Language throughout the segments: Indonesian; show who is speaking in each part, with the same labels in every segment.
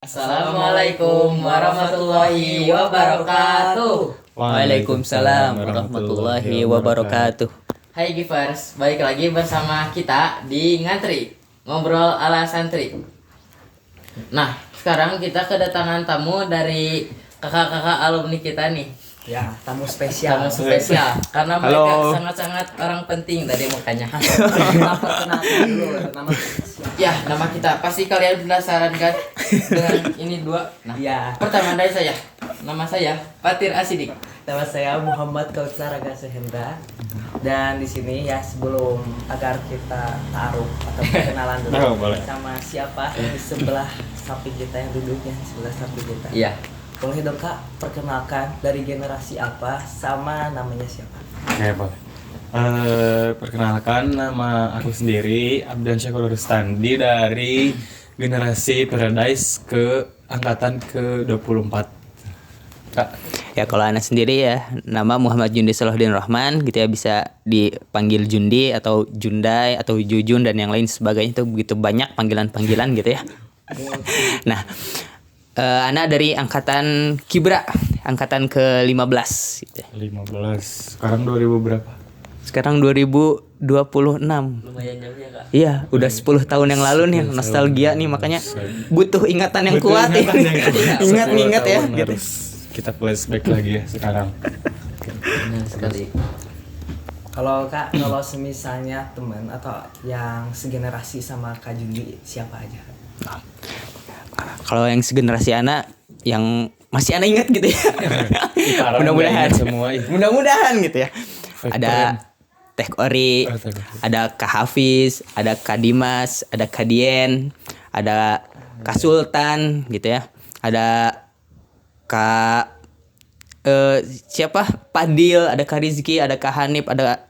Speaker 1: Assalamualaikum warahmatullahi wabarakatuh.
Speaker 2: Waalaikumsalam warahmatullahi wabarakatuh.
Speaker 1: Hai Givers, balik lagi bersama kita di Ngantri Ngobrol ala Santri. Nah, sekarang kita kedatangan tamu dari kakak-kakak alumni kita nih.
Speaker 3: Ya, tamu spesial.
Speaker 1: Karena mereka sangat-sangat orang penting dari mukanya. Nama kita pasti kalian penasaran kan dengan ini dua. Nah,
Speaker 3: ya.
Speaker 1: Pertama dari saya. Nama saya Fatir Asidik.
Speaker 3: Nama saya Muhammad Kautsar Agasehendra. Dan di sini ya sebelum agar kita taruh atau perkenalan dulu sama siapa di sebelah samping kita yang duduknya di sebelah samping kita.
Speaker 1: Iya.
Speaker 3: Boleh dong Kak, perkenalkan dari generasi apa sama namanya siapa?
Speaker 2: Oke, boleh. Perkenalkan, nama aku sendiri Abdan Syakur Rustandi dari generasi Paradise ke angkatan ke-24. Kak.
Speaker 4: Ya kalau anak sendiri ya nama Muhammad Jundi Salahuddin Rahman gitu ya, bisa dipanggil Jundi atau Jundai atau Jujun dan yang lain sebagainya, itu begitu banyak panggilan-panggilan gitu ya. Nah, Ana dari angkatan Kibra, angkatan ke-15 gitu.
Speaker 2: 15. Sekarang 2000 berapa?
Speaker 4: Sekarang 2026.
Speaker 1: Lumayan jauh ya Kak.
Speaker 4: Iya, udah 10 tahun yang lalu nih, nostalgia nih, makanya butuh ingatan yang kuat ya. Ingat-ingat ya gitu.
Speaker 2: Kita flashback lagi ya sekarang.
Speaker 1: Benar sekali.
Speaker 3: Kalau Kak, kalau semisalnya teman atau yang segenerasi sama Kak Jundi siapa aja?
Speaker 4: Kalau yang segenerasi anak yang masih anak ingat gitu ya. Mudah-mudahan
Speaker 2: semua.
Speaker 4: Mudah-mudahan gitu ya.
Speaker 2: Faktor
Speaker 4: Ada Teh Ori, ada Kak Hafiz, ada Kak Dimas, ada Kak Dien, ada Kak Sultan gitu ya. Ada Kak siapa? Padil, ada Kak Rizky, ada Kak Hanif, ada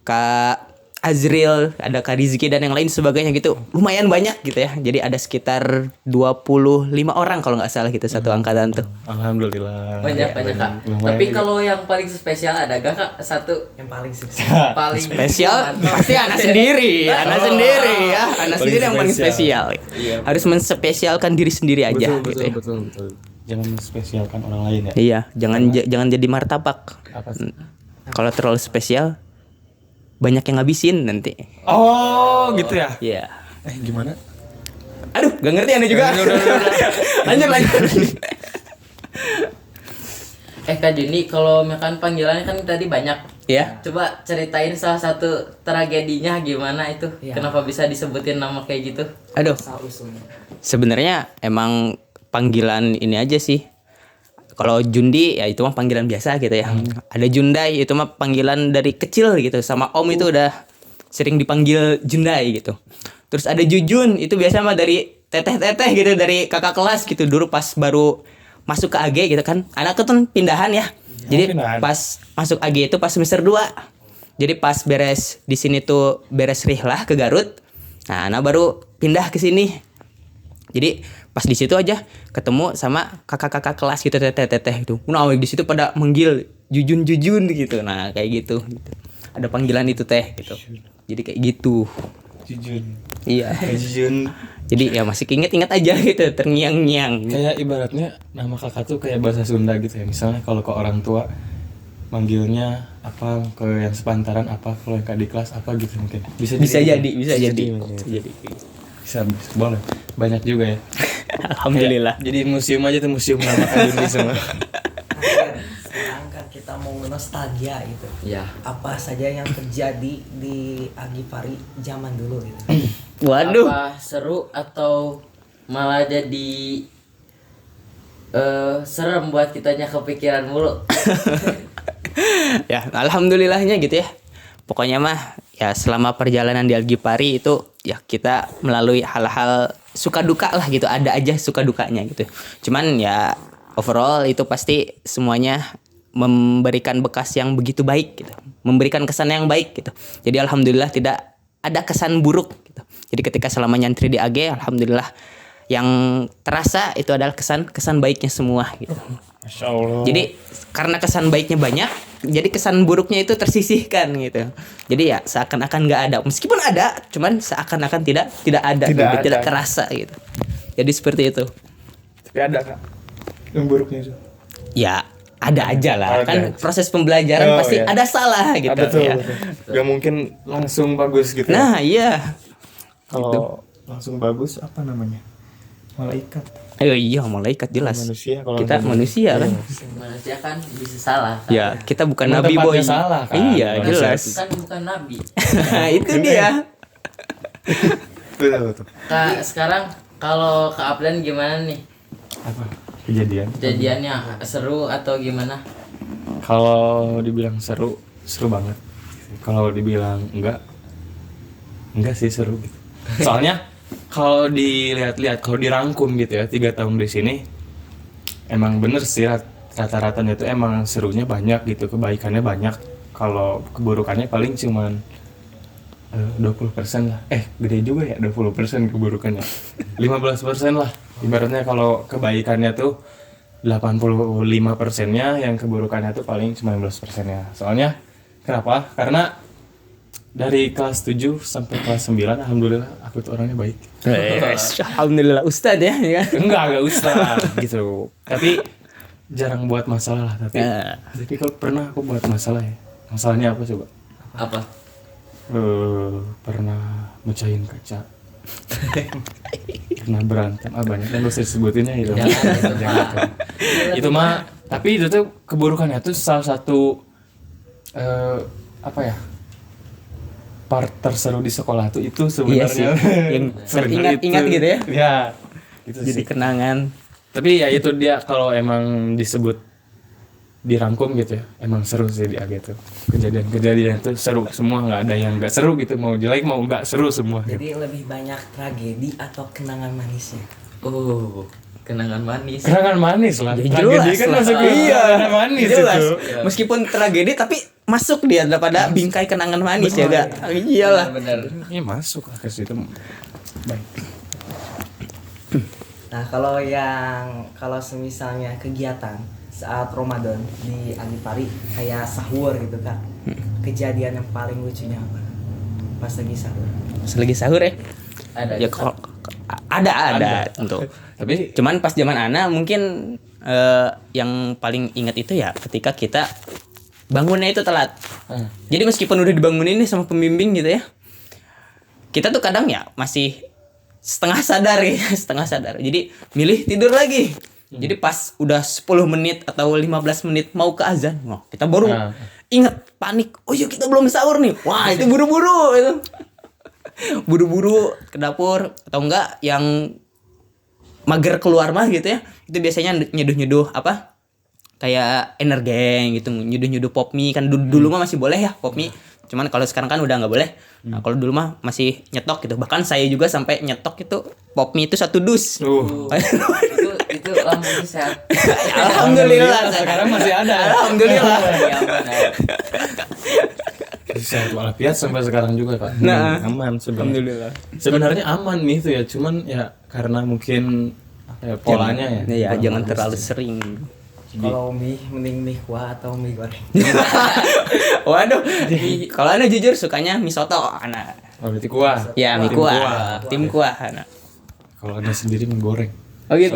Speaker 4: Kak Azril, ada Kak Rizky dan yang lain sebagainya gitu. Lumayan banyak gitu ya. Jadi ada sekitar 25 orang kalau nggak salah gitu satu angkatan tuh.
Speaker 2: Alhamdulillah.
Speaker 1: Banyak Kak. Tapi kalau yang paling spesial ada gak Kak? Satu
Speaker 3: Yang paling spesial.
Speaker 1: paling
Speaker 4: Spesial pasti anak sendiri, anak sendiri ya. Anak sendiri yang paling spesial.
Speaker 2: Iya.
Speaker 4: Harus menspesialkan diri sendiri aja gitu ya.
Speaker 2: Betul. Jangan spesialkan orang lain ya.
Speaker 4: Iya, jangan jadi martabak.
Speaker 2: Apa sih?
Speaker 4: Kalau terlalu spesial banyak yang ngabisin nanti.
Speaker 2: Oh, gitu ya.
Speaker 4: Iya.
Speaker 2: Gimana?
Speaker 4: Aduh, gak ngerti anda juga. Lanjut.
Speaker 1: Kak Juni, kalau misalkan panggilannya kan tadi banyak.
Speaker 4: Ya.
Speaker 1: Coba ceritain salah satu tragedinya gimana itu.
Speaker 3: Ya.
Speaker 1: Kenapa bisa disebutin nama kayak gitu?
Speaker 4: Aduh,
Speaker 3: Usulnya.
Speaker 4: sebenarnya emang panggilan ini aja sih. Kalau Jundi ya itu mah panggilan biasa gitu ya. Ada Jundai itu mah panggilan dari kecil gitu. Sama Om itu udah sering dipanggil Jundai gitu. Terus ada Jujun itu biasa mah dari teteh-teteh gitu, dari kakak kelas gitu. Dulu pas baru masuk ke AG gitu kan. Anakku tuh pindahan ya. Jadi
Speaker 2: pindahan.
Speaker 4: pas masuk AG itu pas semester 2. Jadi pas beres di sini tuh beres rihlah ke Garut. Nah, anak baru pindah ke sini. Jadi pas di situ aja ketemu sama kakak-kakak kelas gitu, teteh-teteh gitu. Nah, di situ pada manggil Jujun gitu. Nah, kayak gitu. Ada panggilan itu teh gitu. Jadi kayak gitu.
Speaker 2: Jujun.
Speaker 4: Iya.
Speaker 2: Jujun.
Speaker 4: Jadi ya masih inget-inget aja gitu, terngiang-ngiang.
Speaker 2: Kayak ibaratnya nama kakak tuh kayak bahasa Sunda gitu ya. Misalnya kalau ke orang tua manggilnya apa, ke yang sepantaran apa, kalau yang di kelas apa gitu mungkin. Bisa jadi. Bisa boleh. Banyak juga ya.
Speaker 4: Alhamdulillah.
Speaker 2: Jadi museum aja tuh, museum nama Kaduni semua.
Speaker 3: Sekarang kan kita mau nostalgia gitu.
Speaker 1: Ya.
Speaker 3: Apa saja yang terjadi di Agipari zaman dulu gitu.
Speaker 4: Waduh.
Speaker 1: Apa seru atau malah jadi serem buat kitanya kepikiran mulu.
Speaker 4: Ya, alhamdulillahnya gitu ya. Pokoknya mah ya selama perjalanan di Algipari itu ya kita melalui hal-hal suka duka lah gitu, ada aja suka dukanya gitu. Cuman ya overall itu pasti semuanya memberikan bekas yang begitu baik gitu, memberikan kesan yang baik gitu. Jadi alhamdulillah tidak ada kesan buruk gitu. Jadi ketika selama nyantri di AG, alhamdulillah yang terasa itu adalah kesan baiknya semua gitu.
Speaker 2: Masya Allah.
Speaker 4: Jadi karena kesan baiknya banyak, jadi kesan buruknya itu tersisihkan gitu. Jadi ya seakan-akan nggak ada, meskipun ada, cuman seakan-akan tidak ada,
Speaker 2: Tidak
Speaker 4: gitu,
Speaker 2: ada.
Speaker 4: tidak terasa gitu. Jadi seperti itu.
Speaker 2: Tapi ada kak yang buruknya itu.
Speaker 4: Ya ada aja lah,
Speaker 2: Ada
Speaker 4: kan
Speaker 2: aja.
Speaker 4: proses pembelajaran
Speaker 2: Oh,
Speaker 4: pasti
Speaker 2: iya.
Speaker 4: ada salah gitu
Speaker 2: Betul,
Speaker 4: ya.
Speaker 2: betul. Gak mungkin langsung bagus gitu.
Speaker 4: Nah iya,
Speaker 2: Kalau langsung bagus apa namanya? Malaikat.
Speaker 4: ayo iya malaikat jelas.
Speaker 2: Manusia kalau
Speaker 4: Kita
Speaker 2: langsung-
Speaker 4: manusia kan.
Speaker 1: Manusia kan bisa salah kan?
Speaker 4: Ya kita bukan
Speaker 2: Emang
Speaker 4: nabi boy.
Speaker 2: tempatnya salah, kan?
Speaker 4: Iya
Speaker 2: Manusia
Speaker 4: jelas.
Speaker 1: Kan bukan nabi.
Speaker 4: Nah itu dia.
Speaker 2: Betul.
Speaker 1: Kak, sekarang kalau Kak Abdan gimana nih?
Speaker 2: Apa? Kejadian.
Speaker 1: Kejadiannya seru atau gimana?
Speaker 2: Kalau dibilang seru, seru banget. Kalau dibilang enggak sih seru gitu. Soalnya kalau dilihat-lihat, kalau dirangkum gitu ya, 3 tahun di sini, emang bener sih rata-ratanya itu emang serunya banyak gitu, kebaikannya banyak. Kalau keburukannya paling cuman 20% lah. Gede juga ya 20% keburukannya. 15% lah. Ibaratnya kalau kebaikannya tuh 85%-nya, yang keburukannya tuh paling 19%-nya. Soalnya kenapa? Karena dari kelas 7 sampai kelas 9 alhamdulillah aku tuh orangnya baik.
Speaker 4: Alhamdulillah Ustadz ya kan.
Speaker 2: Enggak usah gitu. Tapi jarang buat masalah lah, tapi
Speaker 4: Ya.
Speaker 2: tapi kalau pernah aku buat masalah ya. Masalahnya apa coba?
Speaker 1: Apa?
Speaker 2: Pernah mecahin kaca. Pernah berantem, banyak kan bisa disebutinnya itu. Jangan. Itu mah, tapi itu tuh keburukannya tuh salah satu apa ya? Part terseru di sekolah tuh itu
Speaker 4: Iya sih.
Speaker 2: sebenarnya.
Speaker 4: Yang
Speaker 2: Sebenarnya
Speaker 4: teringat-ingat
Speaker 2: itu.
Speaker 4: gitu ya.
Speaker 2: Ya. Gitu
Speaker 4: Jadi
Speaker 2: sih.
Speaker 4: kenangan.
Speaker 2: Tapi ya itu dia, kalau emang disebut dirangkum gitu ya, emang seru sih dia gitu. Kejadian-kejadian itu seru semua, nggak ada yang nggak seru gitu, mau jelek mau nggak seru semua gitu.
Speaker 3: Jadi lebih banyak tragedi atau kenangan manisnya?
Speaker 1: Oh, kenangan manis.
Speaker 2: Kenangan manis lah.
Speaker 4: Ya,
Speaker 2: Tragedi
Speaker 4: jelas
Speaker 2: kan
Speaker 4: lah.
Speaker 2: masuk ke kenangan manis
Speaker 4: Jelas.
Speaker 2: itu.
Speaker 4: Meskipun tragedi tapi masuk dia daripada bingkai kenangan manis ya gak? Iyalah.
Speaker 1: Benar.
Speaker 2: Ini masuk lah ke situ. Baik.
Speaker 3: Nah kalau semisalnya kegiatan saat Ramadan di Agipari kayak sahur gitu kan, kejadian yang paling lucunya apa? Pas lagi sahur.
Speaker 4: Pas lagi sahur ya?
Speaker 1: Ada.
Speaker 4: Ya kalau ada tentu.
Speaker 2: Tapi
Speaker 4: Cuman pas zaman anak mungkin yang paling ingat itu ya ketika kita bangunnya itu telat. Jadi meskipun udah dibangunin nih sama pembimbing gitu ya, kita tuh kadang ya masih setengah sadar ya, setengah sadar. Jadi milih tidur lagi. Jadi pas udah 10 menit atau 15 menit mau ke azan, kita baru ingat, panik. Oh iya kita belum sahur nih. Wah itu buru-buru itu. Buru-buru ke dapur atau enggak yang mager keluar mah gitu ya. Itu biasanya nyeduh-nyeduh apa? Kayak energen gitu, nyeduh-nyeduh pop mie kan dulu mah masih boleh ya pop mie. Cuman kalau sekarang kan udah nggak boleh. Nah, kalau dulu mah masih nyetok gitu. Bahkan saya juga sampai nyetok itu pop mie itu 1 dus.
Speaker 1: Itu lambungnya sehat.
Speaker 4: Alhamdulillah.
Speaker 2: sekarang masih ada.
Speaker 4: Alhamdulillah.
Speaker 1: Ya, benar.
Speaker 2: Sehat walafiat sampai sekarang juga Pak.
Speaker 4: Nah.
Speaker 2: Aman sebenarnya.
Speaker 4: Alhamdulillah.
Speaker 2: Sebenarnya aman nih itu ya, cuman ya karena mungkin apa ya, polanya ya.
Speaker 4: Ya,
Speaker 2: kurang
Speaker 4: jangan
Speaker 2: bagus.
Speaker 4: terlalu sering.
Speaker 3: Kalau mie mending mie kuah atau mie goreng?
Speaker 4: Waduh. Kalau Ana jujur sukanya mie soto, Ana.
Speaker 2: Oh, berarti kuah.
Speaker 4: Ya, mie
Speaker 2: Tim
Speaker 4: kuah. Tim kuah, Ana.
Speaker 2: Kalau Anda sendiri mie goreng.
Speaker 4: Oh gitu.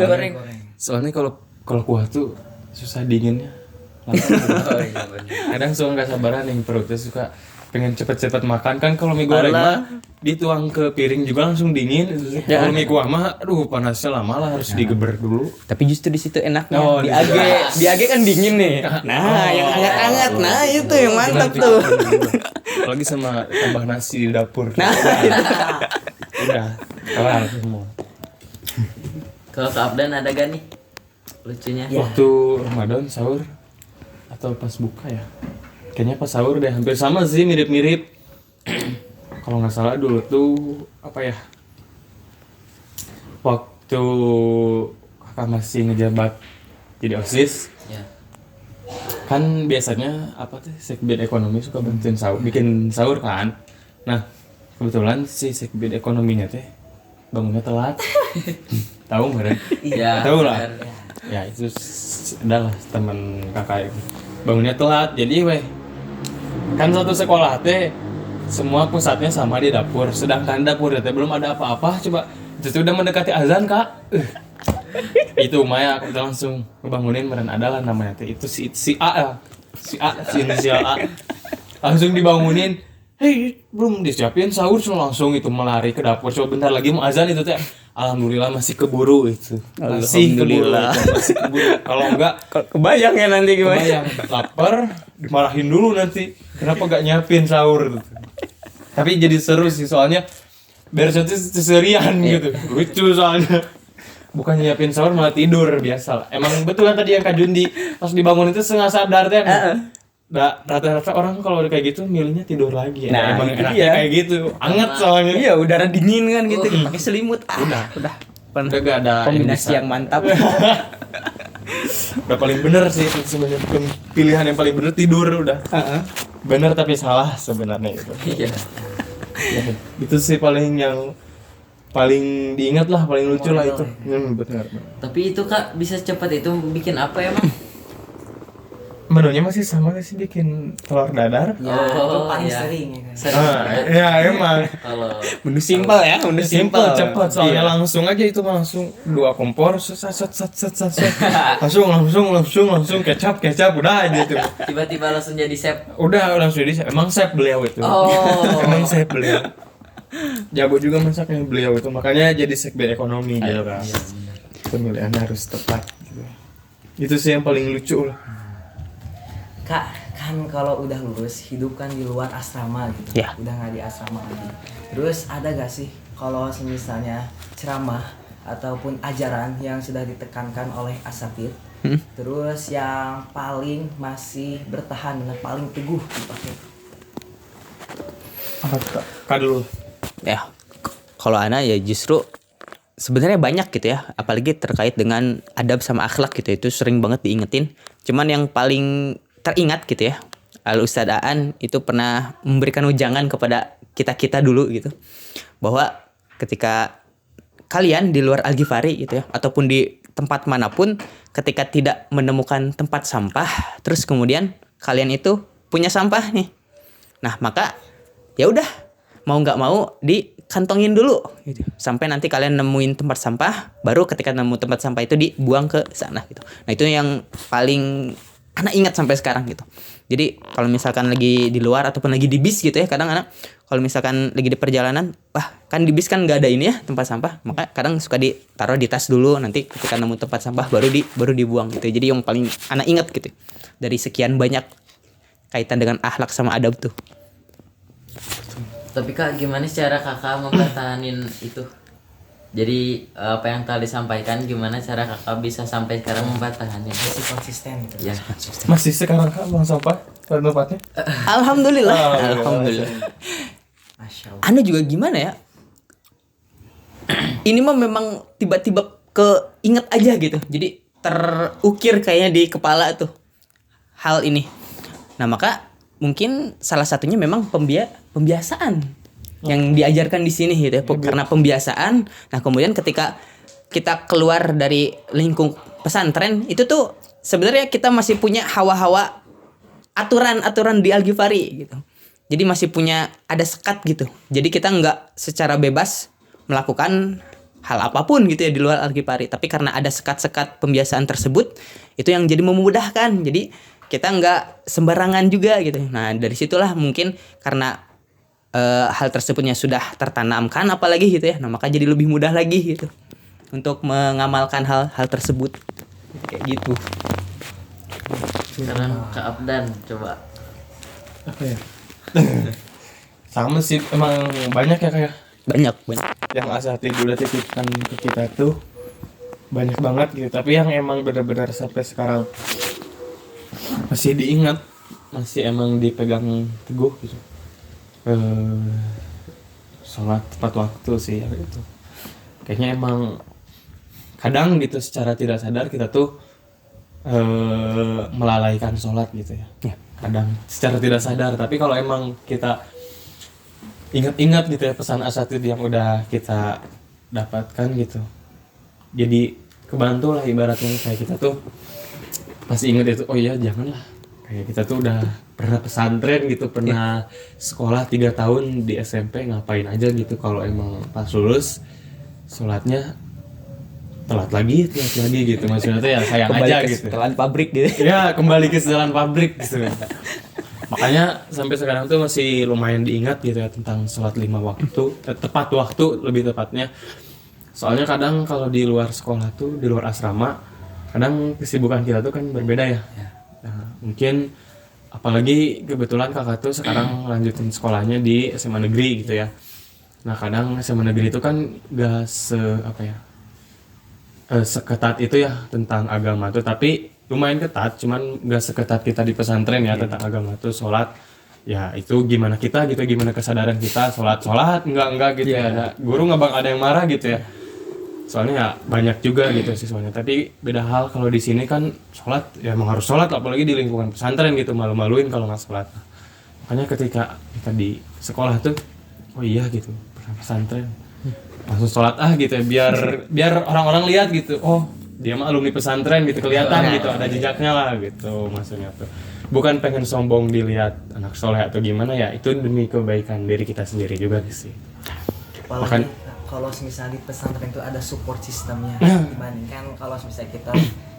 Speaker 2: Soalnya kalau kuah tuh susah dinginnya. Lama.
Speaker 1: Oh iya benar.
Speaker 2: Kadang suka nggak sabaran nih, perutnya suka pengen cepet-cepet makan kan. Kalau mie goreng
Speaker 4: Alah.
Speaker 2: mah dituang ke piring juga langsung dingin. Kalau mie kuah mah aduh panasnya lama lah, harus digeber dulu.
Speaker 4: Tapi justru di situ enaknya.
Speaker 2: Oh,
Speaker 4: di
Speaker 2: di
Speaker 4: AG,
Speaker 2: situ.
Speaker 4: di AG kan dingin nih. Nah, yang hangat-hangat. Nah, itu yang mantap tuh.
Speaker 2: Apalagi sama tambah nasi di dapur.
Speaker 4: Nah,
Speaker 2: Udah kelar semua.
Speaker 1: Kalau Kak Abdan ada gak nih lucunya?
Speaker 2: Waktu Ramadan sahur atau pas buka ya? Kayaknya pas sahur deh, hampir sama sih, mirip-mirip. Kalau nggak salah dulu tuh apa ya? Waktu kakak masih ngejabat jadi OSIS,
Speaker 1: Ya.
Speaker 2: kan biasanya apa tuh sekbid ekonomi suka bantuin sahur, bikin sahur kan. Nah kebetulan si sekbid ekonominya teh bangunnya telat. Tahu nggak?
Speaker 1: Iya.
Speaker 2: Tahu lah.
Speaker 1: benar.
Speaker 2: Ya itu adalah teman kakak itu bangunnya telat, jadi weh kan satu sekolah teh semua pusatnya sama di dapur, sedangkan dapur teh belum ada apa-apa. Coba itu tuh udah mendekati azan kak, Itu Maya kita langsung ngebangunin meren adalah namanya teh itu si A ya. Si inisial A. Langsung dibangunin. Hei, belum disiapin sahur, langsung itu melari ke dapur. Coba bentar lagi mau azan itu teh. Alhamdulillah masih keburu itu. Masih keburu. Kalau enggak
Speaker 4: Kebayang ya nanti gimana?
Speaker 2: kebayang lapar, dimarahin dulu nanti. Kenapa gak nyiapin sahur gitu. Tapi jadi seru sih soalnya biar nanti seserian gitu. Lucu soalnya. Bukan nyiapin sahur malah tidur biasa lah. Emang betul kan tadi yang Kak Jundi pas dibangun itu setengah sadar teh. Rata-rata orang kalau udah kayak gitu milihnya tidur lagi.
Speaker 4: Nah,
Speaker 2: emang
Speaker 4: itu
Speaker 2: enaknya
Speaker 4: dia.
Speaker 2: kayak gitu. Anget soalnya.
Speaker 4: Iya, udara dingin kan gitu, pakai selimut. Udah.
Speaker 2: Udah gak ada
Speaker 4: Kombinasi yang mantap.
Speaker 2: Udah paling bener sih itu sebenarnya pilihan yang paling bener tidur udah. Bener tapi salah sebenarnya itu.
Speaker 1: Iya.
Speaker 2: Ya, itu sih paling yang paling diingat lah, paling lucu lah itu. Benar.
Speaker 1: Tapi itu Kak bisa cepat itu bikin apa ya, Mang?
Speaker 2: Menunya masih sama gak sih bikin telur dadar?
Speaker 3: Ya, itu paling
Speaker 1: iya.
Speaker 3: sering ya kan.
Speaker 2: Ya emang.
Speaker 1: Kalau
Speaker 4: Menu simpel ya, menu
Speaker 2: Simple,
Speaker 4: simpel.
Speaker 2: cepat soalnya langsung aja itu langsung 2 kompor, set. langsung kecap udah aja tuh.
Speaker 1: tiba-tiba langsung jadi chef.
Speaker 2: Udah langsung jadi emang chef beliau itu.
Speaker 1: Oh.
Speaker 2: Emang chef beliau. Jago juga masaknya beliau itu, makanya jadi sekber ekonomi gitu kan. Pemilihan harus tepat gitu. Itu sih yang paling lucu lah.
Speaker 3: Kak, kan kalau udah lulus hidup kan di luar asrama gitu.
Speaker 4: Ya.
Speaker 3: Udah nggak di asrama lagi. Terus ada gak sih kalau misalnya ceramah ataupun ajaran yang sudah ditekankan oleh asatid, terus yang paling masih bertahan dan paling teguh dipakai?
Speaker 2: Kak dulu.
Speaker 4: Ya, kalau Ana ya justru sebenarnya banyak gitu ya, apalagi terkait dengan adab sama akhlak gitu, itu sering banget diingetin. Cuman yang paling teringat gitu ya, Al Ustadz Aan itu pernah memberikan ujangan kepada kita dulu gitu, bahwa ketika kalian di luar Al-Ghifari gitu ya, ataupun di tempat manapun, ketika tidak menemukan tempat sampah, terus kemudian kalian itu punya sampah nih, nah maka ya udah mau nggak mau dikantongin dulu gitu, sampai nanti kalian nemuin tempat sampah, baru ketika nemu tempat sampah itu dibuang ke sana gitu. Nah itu yang paling anak ingat sampai sekarang gitu. Jadi kalau misalkan lagi di luar ataupun lagi di bis gitu ya, kadang anak kalau misalkan lagi di perjalanan, kan di bis kan nggak ada ini ya tempat sampah, maka kadang suka ditaruh di tas dulu, nanti ketika nemu tempat sampah baru dibuang gitu. Jadi yang paling anak ingat gitu dari sekian banyak kaitan dengan akhlak sama adab tuh.
Speaker 1: Tapi Kak, gimana cara Kakak mempertahanin itu? Jadi apa yang tadi disampaikan, gimana cara Kakak bisa sampai sekarang mempertahankan?
Speaker 3: Masih konsisten gitu.
Speaker 1: Ya.
Speaker 2: Masih sekarang Kak buang sampah pada tempatnya?
Speaker 4: Alhamdulillah. Alhamdulillah.
Speaker 3: Masya Allah.
Speaker 4: Anu juga gimana ya? Ini mah memang tiba-tiba keinget aja gitu. Jadi terukir kayaknya di kepala tuh hal ini. Nah maka mungkin salah satunya memang pembiasaan yang diajarkan di sini gitu ya. Karena pembiasaan. Nah kemudian ketika kita keluar dari lingkup pesantren itu tuh sebenarnya kita masih punya hawa-hawa aturan-aturan di Al-Ghifari gitu. Jadi masih punya ada sekat gitu. Jadi kita nggak secara bebas melakukan hal apapun gitu ya di luar Al-Ghifari. Tapi karena ada sekat-sekat pembiasaan tersebut, itu yang jadi memudahkan. Jadi kita nggak sembarangan juga gitu. Nah dari situlah mungkin karena hal tersebutnya sudah tertanamkan apalagi gitu ya. Nah maka jadi lebih mudah lagi gitu untuk mengamalkan hal-hal tersebut kayak gitu.
Speaker 1: Sekarang Kak Abdan coba.
Speaker 2: Apa ya? Sama sih, emang banyak ya kayak
Speaker 4: Banyak.
Speaker 2: yang asatid udah titipkan ke kita tuh banyak banget gitu. Tapi yang emang benar-benar sampai sekarang masih diingat, masih emang dipegang teguh gitu. Sholat tepat waktu sih ya gitu. Kayaknya emang kadang gitu secara tidak sadar kita tuh melalaikan sholat gitu ya. Kadang secara tidak sadar, tapi kalau emang kita ingat-ingat gitu ya pesan asatid yang udah kita dapatkan gitu, jadi kebantu lah ibaratnya. Kayak kita tuh pasti ingat itu, oh iya janganlah, kayak kita tuh udah pernah pesantren gitu, pernah sekolah 3 tahun di SMP, ngapain aja gitu kalau emang pas lulus sholatnya telat lagi gitu, maksudnya tuh ya sayang
Speaker 4: Kembali
Speaker 2: aja
Speaker 4: ke
Speaker 2: gitu.
Speaker 4: setelan pabrik gitu.
Speaker 2: Ya kembali ke setelan pabrik gitu. Makanya sampai sekarang tuh masih lumayan diingat gitu ya tentang sholat 5 waktu, tepat waktu lebih tepatnya. Soalnya kadang kalau di luar sekolah tuh, di luar asrama, kadang kesibukan kita tuh kan berbeda ya. Nah, mungkin apalagi kebetulan kakak tuh sekarang lanjutin sekolahnya di SMA negeri gitu ya. Nah kadang SMA negeri itu kan gak seketat itu ya tentang agama tuh, tapi lumayan ketat, cuman gak seketat kita di pesantren ya tentang agama tuh. Sholat ya itu gimana kita gitu, gimana kesadaran kita sholat enggak gitu ya. Guru nggak ada yang marah gitu ya, soalnya ya banyak juga gitu siswanya. Tapi beda hal kalau di sini kan sholat ya emang harus sholat, apalagi di lingkungan pesantren gitu, malu-maluin kalau nggak sholat. Makanya ketika kita di sekolah tuh oh iya gitu, pesantren langsung sholat gitu ya, biar orang-orang lihat gitu, oh dia mah alumni pesantren gitu, kelihatan gitu, ada jejaknya lah gitu maksudnya tuh. Bukan pengen sombong dilihat anak soleh atau gimana ya, itu demi kebaikan diri kita sendiri juga sih.
Speaker 3: Apalagi kalau misalnya di pesantren itu ada support sistemnya dibandingkan kalau misalnya kita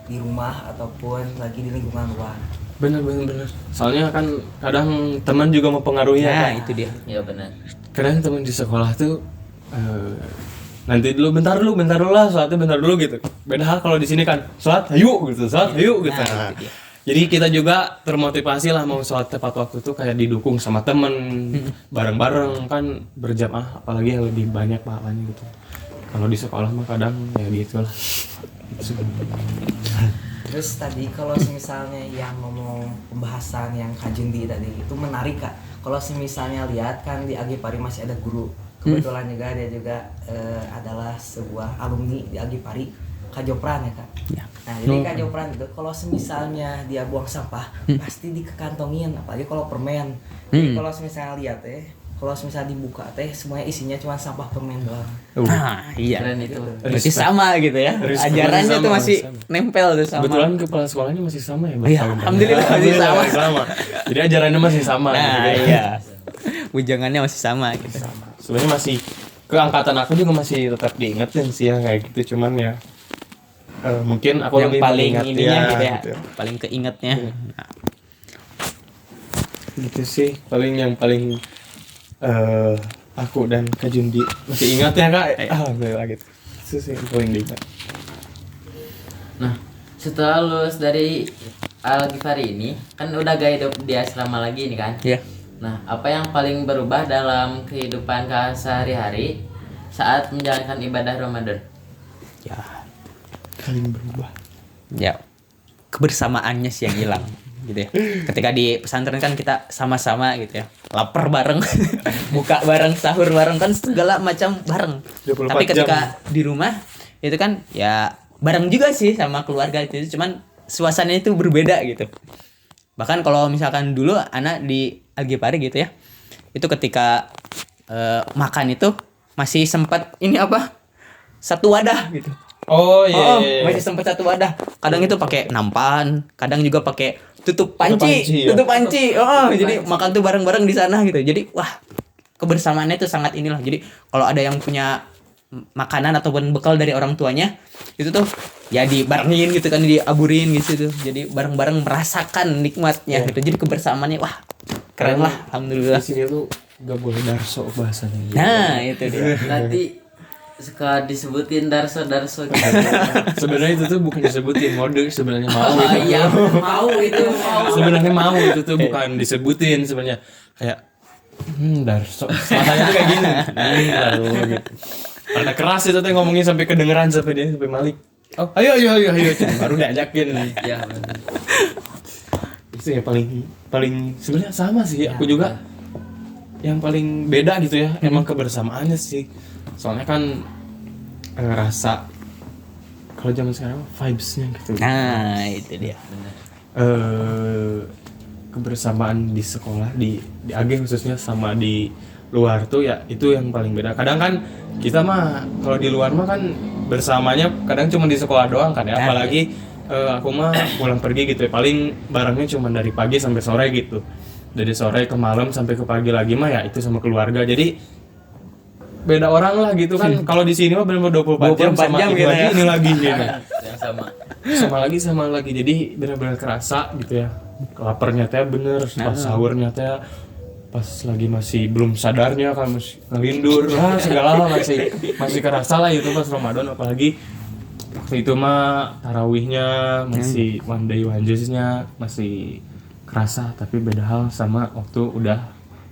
Speaker 3: di rumah ataupun lagi di lingkungan luar.
Speaker 2: Bener. Soalnya kan kadang teman juga mempengaruhi ya.
Speaker 4: Itu dia.
Speaker 1: Iya benar.
Speaker 2: Kadang teman di sekolah tuh nanti dulu bentar dulu lah, sholatnya bentar dulu gitu. Beda hal kalau di sini kan sholat hayu gitu. Nah, jadi kita juga termotivasi lah mau sholat tepat waktu tuh kayak didukung sama temen, bareng-bareng kan berjamaah, apalagi yang lebih banyak pahalanya gitu. Kalau di sekolah mah kadang ya gitu lah.
Speaker 3: Terus tadi kalau misalnya yang ngomong pembahasan yang Kak Jundi tadi itu menarik Kak. Kalau misalnya lihat kan di Agipari masih ada guru. Kebetulan juga dia juga adalah sebuah alumni di Agipari, Kak Jopran ya Kak.
Speaker 4: Ya.
Speaker 3: Nah jadi Kak Jopran itu kalau misalnya dia buang sampah pasti dikekantongin, apalagi kalau permen. Jadi kalau misalnya lihat kalau misalnya dibuka semuanya isinya cuma sampah permen doang.
Speaker 4: Nah, iya.
Speaker 1: Keren itu.
Speaker 4: Berarti sama gitu ya. Ajarannya tuh masih nempel tuh sama.
Speaker 2: Kebetulan kepala sekolahnya masih sama ya.
Speaker 4: Iya, alhamdulillah masih sama.
Speaker 2: Jadi ajarannya masih sama.
Speaker 4: Nah,
Speaker 2: gitu.
Speaker 4: iya. Ujangannya masih sama gitu.
Speaker 2: Sebenarnya masih keangkatan aku juga masih tetap diingetin sih ya kayak gitu, cuman ya mungkin aku
Speaker 4: yang
Speaker 2: lebih
Speaker 4: paling
Speaker 2: mengingat
Speaker 4: ininya
Speaker 2: ya,
Speaker 4: gitu ya.
Speaker 2: gitu.
Speaker 4: Paling keingetnya. Nah,
Speaker 2: Gitu sih yang paling aku dan Kak Jundi masih ingat ya Kak. Alhamdulillah gitu. Itu sih yang paling diingat.
Speaker 1: Nah, setelah lulus dari Al-Ghifari ini kan udah gak hidup di asrama lagi nih kan.
Speaker 4: iya.
Speaker 1: Nah, apa yang paling berubah dalam kehidupan Kak sehari-hari saat menjalankan ibadah Ramadan?
Speaker 4: Ya,
Speaker 2: Paling berubah.
Speaker 4: ya kebersamaannya sih yang hilang gitu ya. Ketika di pesantren kan kita sama-sama gitu ya, lapar bareng, buka bareng, sahur bareng, kan segala macam bareng.
Speaker 2: 24
Speaker 4: Tapi ketika
Speaker 2: jam.
Speaker 4: di rumah itu kan ya bareng juga sih sama keluarga itu, cuman suasananya itu berbeda gitu. Bahkan kalau misalkan dulu anak di Al-Ghifari gitu ya, itu ketika makan itu masih sempat ini apa, satu wadah gitu.
Speaker 2: Oh iya.
Speaker 4: Masih sempat satu wadah. Kadang itu pakai nampan, kadang juga pakai tutup panci.
Speaker 2: Ya.
Speaker 4: Jadi makan tuh bareng-bareng di sana gitu. Jadi wah, kebersamaannya itu sangat inilah. Jadi kalau ada yang punya makanan ataupun bekal dari orang tuanya, itu tuh ya dibarengin gitu kan, diaburin gitu tuh. Jadi bareng-bareng merasakan nikmatnya gitu. Jadi kebersamaannya wah, keren lah, alhamdulillah.
Speaker 2: Di sini tuh gak boleh darso bahasanya.
Speaker 4: Nah, itu dia.
Speaker 1: Nanti suka disebutin darso gitu.
Speaker 2: Sebenarnya itu tuh bukan disebutin, mode sebenarnya mau.
Speaker 1: Oh iya, mau itu mau.
Speaker 2: Sebenarnya mau itu tuh bukan disebutin sebenarnya, kayak darso. Matanya tuh kayak gini. Lalu gitu. Karena keras itu tuh ngomongin sampai kedengeran sampai dia sampai Malik. Oh, ayo baru diajakin.
Speaker 1: Iya, benar.
Speaker 2: Itu ya paling sebenarnya sama sih. Aku juga yang paling beda gitu ya, emang kebersamaannya sih. Soalnya kan ngerasa kalau zaman sekarang vibes-nya gitu.
Speaker 4: Nah, itu dia.
Speaker 2: Kebersamaan di sekolah di AG khususnya sama di luar tuh ya itu yang paling beda. Kadang kan kita mah kalau di luar mah kan bersamanya kadang cuma di sekolah doang kan ya. Apalagi aku mah pulang pergi gitu ya. Paling barengnya cuma dari pagi sampai sore gitu. Dari sore ke malam sampai ke pagi lagi mah ya itu sama keluarga. Jadi beda orang lah gitu kan. Kalau di sini mah benar-benar 24 jam
Speaker 4: 24
Speaker 2: sama
Speaker 4: jam
Speaker 2: itu
Speaker 4: gitu
Speaker 2: lagi,
Speaker 4: ya.
Speaker 2: ini lagi gitu.
Speaker 1: Yang
Speaker 2: sama lagi jadi benar-benar kerasa gitu ya. Laparnya teh bener, pas sahurnya teh pas lagi masih belum sadarnya kan masih ngelindur lah segala hal masih kerasa lah itu pas Ramadan, apalagi waktu itu mah tarawihnya masih one day one juice-nya masih kerasa, tapi beda hal sama waktu udah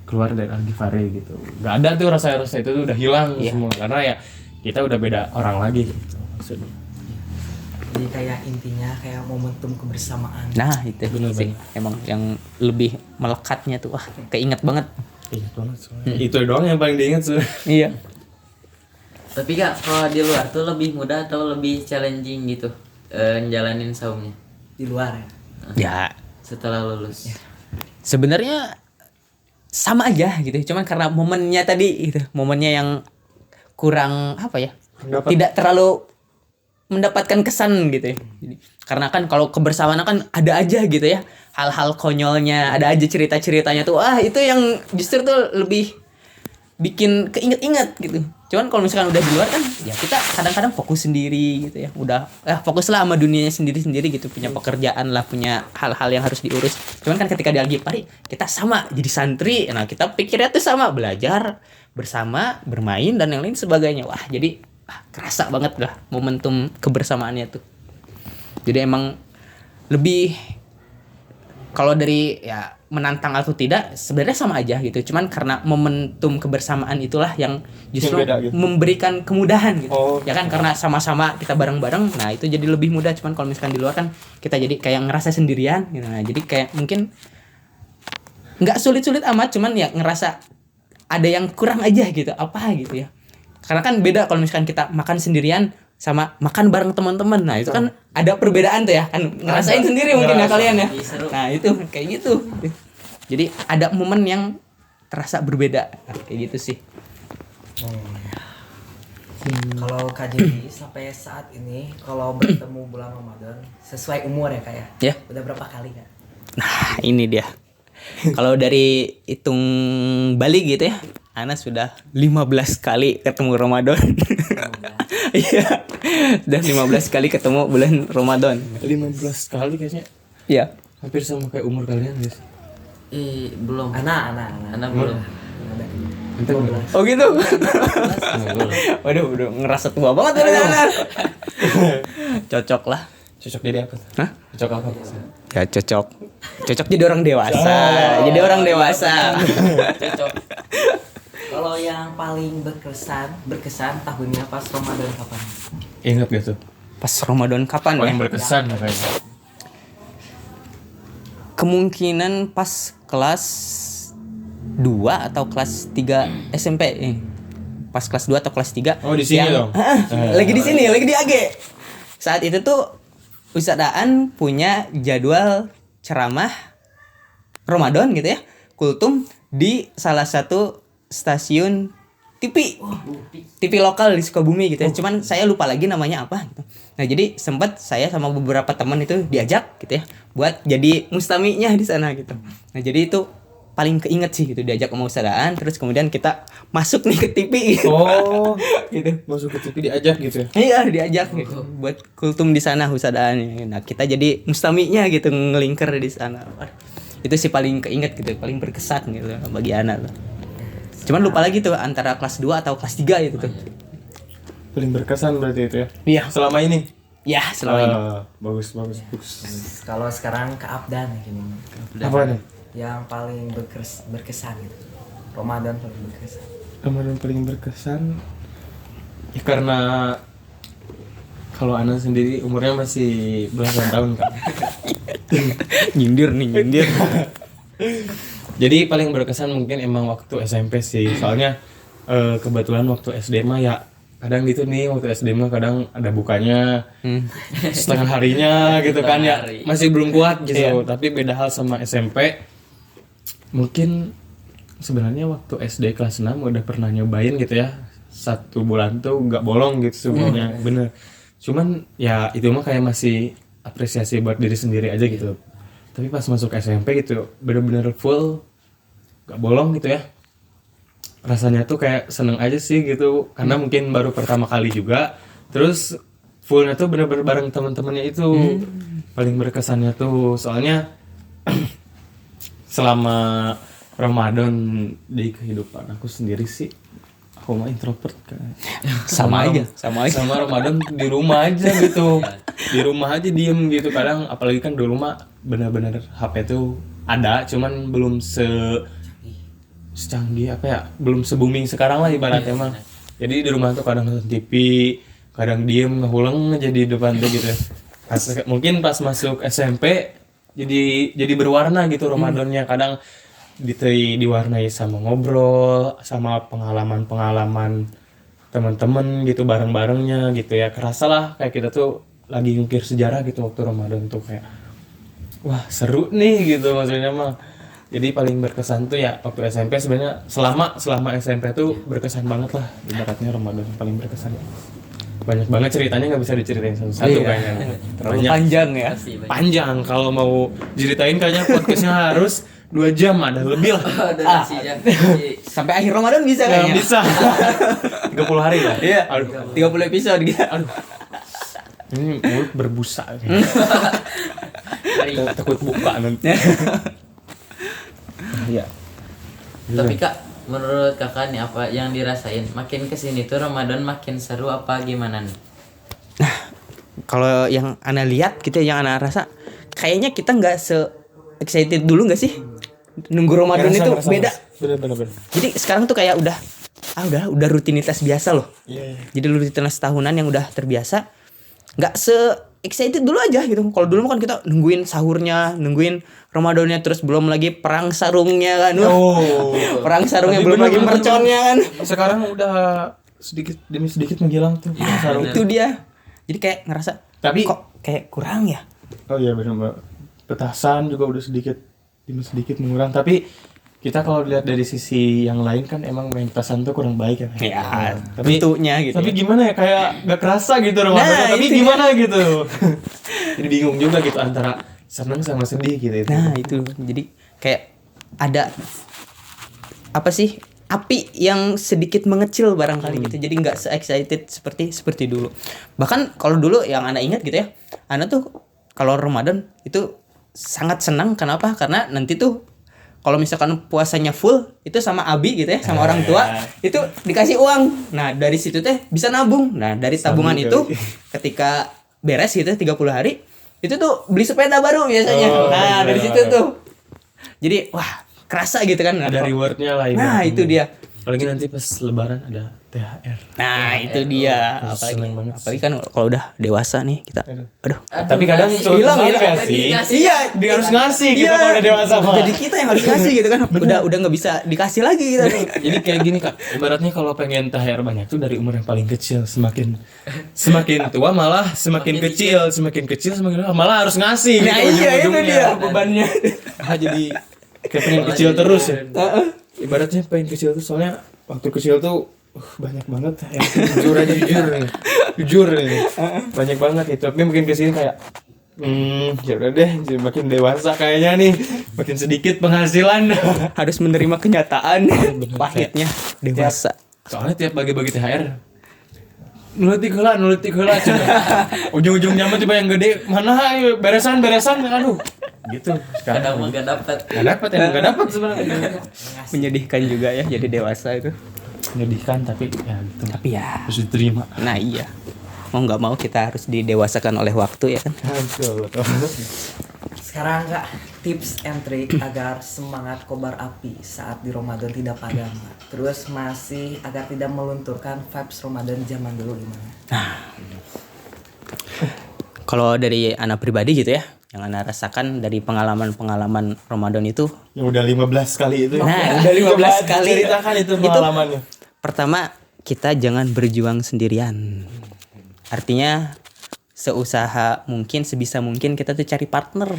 Speaker 2: keluar dari Al-Ghifari gitu. Gak ada tuh rasa-rasa itu tuh udah hilang semua karena ya kita udah beda orang lagi gitu maksudnya.
Speaker 3: Jadi kayak intinya kayak momentum kebersamaan.
Speaker 4: Nah itu
Speaker 2: Bener
Speaker 4: sih emang yang lebih melekatnya tuh, wah keinget banget.
Speaker 2: Ingat banget soalnya. Itu doang yang paling diingat sih.
Speaker 4: Iya.
Speaker 1: Tapi Kak, kalau di luar tuh lebih mudah atau lebih challenging gitu ngejalanin saumnya
Speaker 3: Di luar ya.
Speaker 4: Ya
Speaker 1: setelah lulus?
Speaker 4: sebenarnya sama aja gitu, cuman karena momennya tadi gitu, momennya yang kurang apa ya, tidak terlalu mendapatkan kesan gitu ya. Jadi, karena kan kalau kebersamaan kan ada aja gitu ya hal-hal konyolnya, ada aja cerita-ceritanya tuh, itu yang justru tuh lebih bikin keinget-inget gitu. Cuman kalau misalkan udah di luar kan ya kita kadang-kadang fokus sendiri gitu ya, udah fokuslah sama dunianya sendiri-sendiri gitu, punya pekerjaan lah, punya hal-hal yang harus diurus. Cuman kan ketika di Al-Ghifari kita sama jadi santri, nah kita pikirnya tuh sama, belajar bersama, bermain dan yang lain sebagainya. Wah jadi kerasa banget lah momentum kebersamaannya tuh. Jadi emang lebih, kalau dari ya menantang atau tidak sebenarnya sama aja gitu, cuman karena momentum kebersamaan itulah yang justru
Speaker 2: Yang beda gitu.
Speaker 4: memberikan kemudahan gitu.
Speaker 2: Oh.
Speaker 4: Ya kan karena sama-sama kita bareng-bareng, nah itu jadi lebih mudah. Cuman kalau misalkan di luar kan kita jadi kayak ngerasa sendirian gitu. Nah jadi kayak mungkin nggak sulit-sulit amat, cuman ya ngerasa ada yang kurang aja gitu, apa gitu ya. Karena kan beda kalau misalkan kita makan sendirian sama makan bareng teman-teman. Nah, itu kan ada perbedaan tuh ya. Kan ngerasain sendiri mungkin ya kalian ya. Nah, itu kayak gitu. Jadi ada momen yang terasa berbeda. Nah, kayak gitu sih.
Speaker 3: Kalau Kak Jadi sampai saat ini kalau bertemu bulan Ramadan sesuai umur ya Kak ya?
Speaker 4: Ya.
Speaker 3: Udah berapa kali Kak?
Speaker 4: Nah, ini dia. Kalau dari hitung balik gitu ya, Ana sudah 15 kali ketemu Ramadan. Iya. Sudah 15 kali ketemu bulan Ramadan.
Speaker 2: 15 kali kayaknya.
Speaker 4: Iya.
Speaker 2: Hampir sama kayak umur kalian guys.
Speaker 1: Belum.
Speaker 3: Anak.
Speaker 1: Anak belum.
Speaker 2: Ente belum.
Speaker 4: Oh gitu. Waduh, udah ngerasa tua banget bener. Cocok lah.
Speaker 2: Cocok jadi apa?
Speaker 4: Hah?
Speaker 2: Cocok apa?
Speaker 4: Ya cocok jadi orang dewasa. Jadi orang dewasa.
Speaker 1: Cocok.
Speaker 3: Kalau yang paling berkesan tahunnya pas Ramadan kapan?
Speaker 2: Ingat gak tuh?
Speaker 4: Pas Ramadan kapan ya?
Speaker 2: Paling berkesan kayaknya.
Speaker 4: Kemungkinan pas kelas 2 atau kelas 3 SMP nih. Pas kelas 2 atau kelas 3.
Speaker 2: Oh, di sini dong?
Speaker 4: Lagi di sini, lagi di AG. Saat itu tuh Ustadz Aan punya jadwal ceramah Ramadan gitu ya, kultum di salah satu stasiun TV lokal di Sukabumi gitu ya. Cuman saya lupa lagi namanya apa gitu. Nah, jadi sempat saya sama beberapa teman itu diajak gitu ya buat jadi mustaminya di sana gitu. Nah, jadi itu paling keinget sih gitu, diajak sama Ustadz Aan, terus kemudian kita masuk nih ke TV gitu.
Speaker 2: Oh,
Speaker 4: gitu.
Speaker 2: masuk ke TV diajak gitu ya?
Speaker 4: Iya, diajak gitu buat kultum di sana Ustadz Aan. Nah, kita jadi mustaminya gitu, ngelingker di sana. Itu sih paling keinget gitu, paling berkesan gitu bagi anak. Cuman lupa lagi tuh antara kelas 2 atau kelas 3 gitu tuh.
Speaker 2: Paling berkesan berarti itu ya?
Speaker 4: Iya.
Speaker 2: Selama ini?
Speaker 4: Ya, selama ini.
Speaker 2: Bagus.
Speaker 3: Kalau sekarang ke Abdan ya gini.
Speaker 2: Apa nih?
Speaker 3: Yang paling berkesan gitu. Ramadan paling berkesan.
Speaker 2: Ramadan paling berkesan ya karena kalau Ana sendiri umurnya masih belasan tahun kan.
Speaker 4: Nyindir.
Speaker 2: Jadi paling berkesan mungkin emang waktu SMP sih. Soalnya kebetulan waktu SD mah ya kadang gitu nih, waktu SD mah kadang ada bukanya setengah harinya gitu kan ya, masih belum kuat gitu. Tapi beda hal sama SMP. Mungkin sebenarnya waktu SD kelas 6 udah pernah nyobain gitu ya, 1 bulan tuh nggak bolong gitu sebenarnya. Bener. Cuman ya itu mah kayak masih apresiasi buat diri sendiri aja gitu. Tapi pas masuk SMP gitu bener-bener full nggak bolong gitu ya. rasanya tuh kayak seneng aja sih gitu karena mungkin baru pertama kali juga. Terus fullnya tuh bener-bener bareng teman-temannya itu paling berkesannya tuh soalnya selama Ramadan di kehidupan aku sendiri sih aku mah introvert kan.
Speaker 4: Sama aja.
Speaker 2: Sama Ramadan di rumah aja gitu. Di rumah aja diem gitu kadang apalagi kan dulu mah benar-benar HP tuh ada cuman belum secanggih apa ya belum se-booming sekarang lah ibaratnya mah. Jadi di rumah tuh kadang nonton TV, kadang diem ngulang aja di depan tuh gitu. Mungkin pas masuk SMP jadi berwarna gitu Ramadannya kadang diwarnai sama ngobrol sama pengalaman teman-teman gitu bareng-barengnya gitu ya kerasa lah kayak kita tuh lagi ngukir sejarah gitu waktu Ramadan tuh kayak wah seru nih gitu maksudnya mah jadi paling berkesan tuh ya waktu SMP sebenarnya selama SMP tuh berkesan banget lah ibaratnya Ramadan paling berkesan banyak banget ceritanya nggak bisa diceritain satu-satu kayaknya
Speaker 4: Terlalu panjang ya.
Speaker 2: panjang kalau mau ceritain kayaknya podcastnya harus 2 jam ada lebih lah.
Speaker 4: Sampai akhir Ramadan bisa
Speaker 2: Nggak
Speaker 4: kayaknya.
Speaker 2: bisa 30 hari lah.
Speaker 4: Iya.
Speaker 2: Aduh.
Speaker 4: 30 episode gitu.
Speaker 2: Aduh. Ini mulut berbusa. Takut buka nanti. Iya.
Speaker 1: Tapi Kak, menurut Kakak nih apa yang dirasain? Makin kesini tuh Ramadan makin seru apa gimana nih?
Speaker 4: Kalau yang Ana lihat gitu yang Ana rasa kayaknya kita nggak excited dulu nggak sih nunggu Ramadan itu beda.
Speaker 2: Bener.
Speaker 4: Jadi sekarang tuh kayak udah rutinitas biasa loh.
Speaker 2: Iya.
Speaker 4: Jadi rutinitas tahunan yang udah terbiasa. Nggak excited dulu aja gitu. Kalau dulu kan kita nungguin sahurnya, nungguin Ramadannya terus belum lagi perang sarungnya kan. Perang sarungnya belum lagi merconnya kan.
Speaker 2: Sekarang udah sedikit demi sedikit menghilang tuh sarung.
Speaker 4: Itu dia. Jadi kayak ngerasa
Speaker 2: Tapi-
Speaker 4: kok kayak kurang ya.
Speaker 2: Oh iya benar. Petasan juga udah sedikit demi sedikit mengurang tapi kita kalau lihat dari sisi yang lain kan emang main petasan tuh kurang baik ya.
Speaker 4: Ya,
Speaker 2: tapi
Speaker 4: tentunya gitu.
Speaker 2: Tapi gimana ya kayak gak kerasa gitu Ramadan
Speaker 4: Nah,
Speaker 2: tapi
Speaker 4: itu
Speaker 2: gimana gitu. Jadi bingung juga gitu antara senang sama sedih gitu.
Speaker 4: Nah itu jadi kayak ada apa sih api yang sedikit mengecil barangkali gitu jadi nggak se-excited seperti dulu. Bahkan kalau dulu yang Ana ingat gitu ya, Ana tuh kalau Ramadan itu sangat senang. Kenapa? Karena nanti tuh kalau misalkan puasanya full itu sama abi gitu ya sama orang tua itu dikasih uang. Nah dari situ teh bisa nabung. Nah dari tabungan itu ketika beres gitu 30 hari itu tuh beli sepeda baru biasanya. Nah dari situ tuh jadi wah kerasa gitu kan.
Speaker 2: Ada rewardnya lah.
Speaker 4: Nah itu dia.
Speaker 2: Apalagi nanti pas lebaran ada THR.
Speaker 4: Nah itu dia.
Speaker 2: seneng banget
Speaker 4: Apalagi kan kalau udah dewasa nih kita. Aduh.
Speaker 2: Tapi kadang
Speaker 4: hilang ya.
Speaker 2: kasih.
Speaker 4: Iya,
Speaker 2: Dia harus ngasih gitu kalau udah dewasa mah.
Speaker 4: Jadi kita yang harus ngasih gitu kan. Udah nggak bisa dikasih lagi gitu.
Speaker 2: Jadi kayak gini Kak, ibaratnya kalau pengen THR banyak tuh dari umur yang paling kecil semakin tua malah semakin kecil semakin tua malah harus ngasih
Speaker 4: Nah
Speaker 2: gitu,
Speaker 4: iya itu
Speaker 2: ujung-ujungnya.
Speaker 4: dia bebannya.
Speaker 2: Jadi kayak pengen kecil terus ya. Ibaratnya pengen kecil tuh soalnya waktu kecil tuh banyak banget ya. Jujur nih. Banyak banget itu. Tapi mungkin kesini kayak ya udah deh, makin dewasa kayaknya nih, makin sedikit penghasilan.
Speaker 4: Harus menerima kenyataan pahitnya dewasa.
Speaker 2: Soalnya tiap bagi-bagi THR nuletik heula cina. Ujung-ujungnya mah coba yang gede mana ayo beresan aduh. Gitu.
Speaker 1: Kadang mah gak dapet.
Speaker 2: Enggak dapat sebenarnya.
Speaker 4: Menyedihkan juga ya jadi dewasa itu.
Speaker 2: Menyedihkan tapi ya gitu.
Speaker 4: Tapi ya.
Speaker 2: Harus diterima.
Speaker 4: Nah iya. Mau nggak mau kita harus didewasakan oleh waktu ya kan.
Speaker 3: Sekarang Kak, tips and trick agar semangat kobar api saat di Ramadan tidak padam, Kak. Terus masih agar tidak melunturkan vibes Ramadan zaman dulu gimana?
Speaker 4: Kalau dari anak pribadi gitu ya, yang anak rasakan dari pengalaman-pengalaman Ramadan itu.
Speaker 2: Yang udah 15 kali itu.
Speaker 4: Nah, udah 15 kali.
Speaker 2: Ceritakan itu pengalamannya.
Speaker 4: Pertama, kita jangan berjuang sendirian. Artinya seusaha mungkin, sebisa mungkin kita tuh cari partner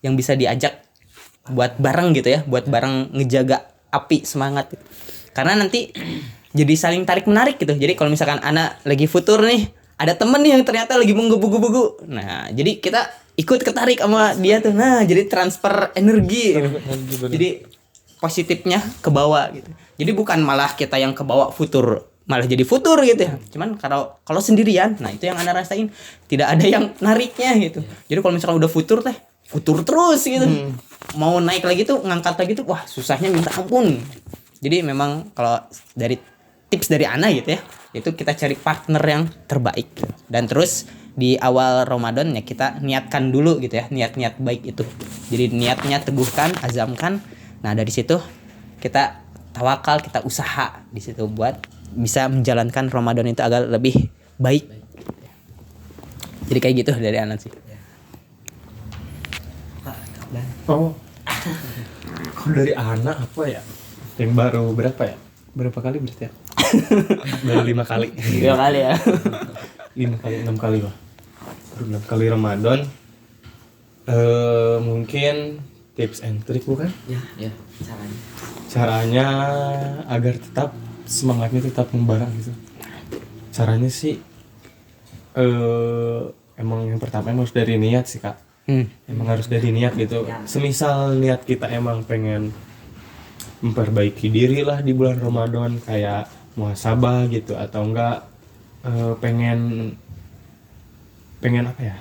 Speaker 4: yang bisa diajak buat bareng gitu ya, buat bareng ngejaga api semangat. Karena nanti jadi saling tarik menarik gitu. Jadi kalau misalkan anak lagi futur nih, ada temen nih yang ternyata lagi menggebu-gebu. Nah, jadi kita ikut ketarik sama dia tuh. Nah, jadi transfer energi. Jadi positifnya ke bawah gitu. Jadi bukan malah kita yang ke bawah futur, malah jadi futur gitu ya. Cuman kalau sendirian, nah itu yang Anda rasain, tidak ada yang nariknya gitu. Jadi kalau misalkan udah futur terus gitu. Mau naik lagi tuh, ngangkat lagi tuh, wah susahnya minta ampun. Jadi memang kalau dari tips dari Ana gitu ya, itu kita cari partner yang terbaik. Dan terus di awal Ramadan ya kita niatkan dulu gitu ya, niat-niat baik itu. Jadi niatnya teguhkan, azamkan. Nah dari situ kita tawakal, kita usaha di situ buat bisa menjalankan Ramadan itu agar lebih baik. Jadi kayak gitu dari Ana sih.
Speaker 2: Oh. Kalau dari anak apa ya? Yang baru berapa ya? Berapa kali berarti ya? Baru 5 kali.
Speaker 4: 2 kali ya.
Speaker 2: 5 kali, 6 kali lah. Baru 6 kali Ramadan. Mungkin tips and trick bukan?
Speaker 1: Ya, caranya.
Speaker 2: Caranya agar tetap semangatnya tetap membara gitu. Caranya sih emang yang pertama emang harus dari niat sih Kak. Emang harus dari niat gitu. Semisal niat kita emang pengen memperbaiki diri lah di bulan Ramadan, kayak muhasabah gitu, atau enggak pengen apa ya,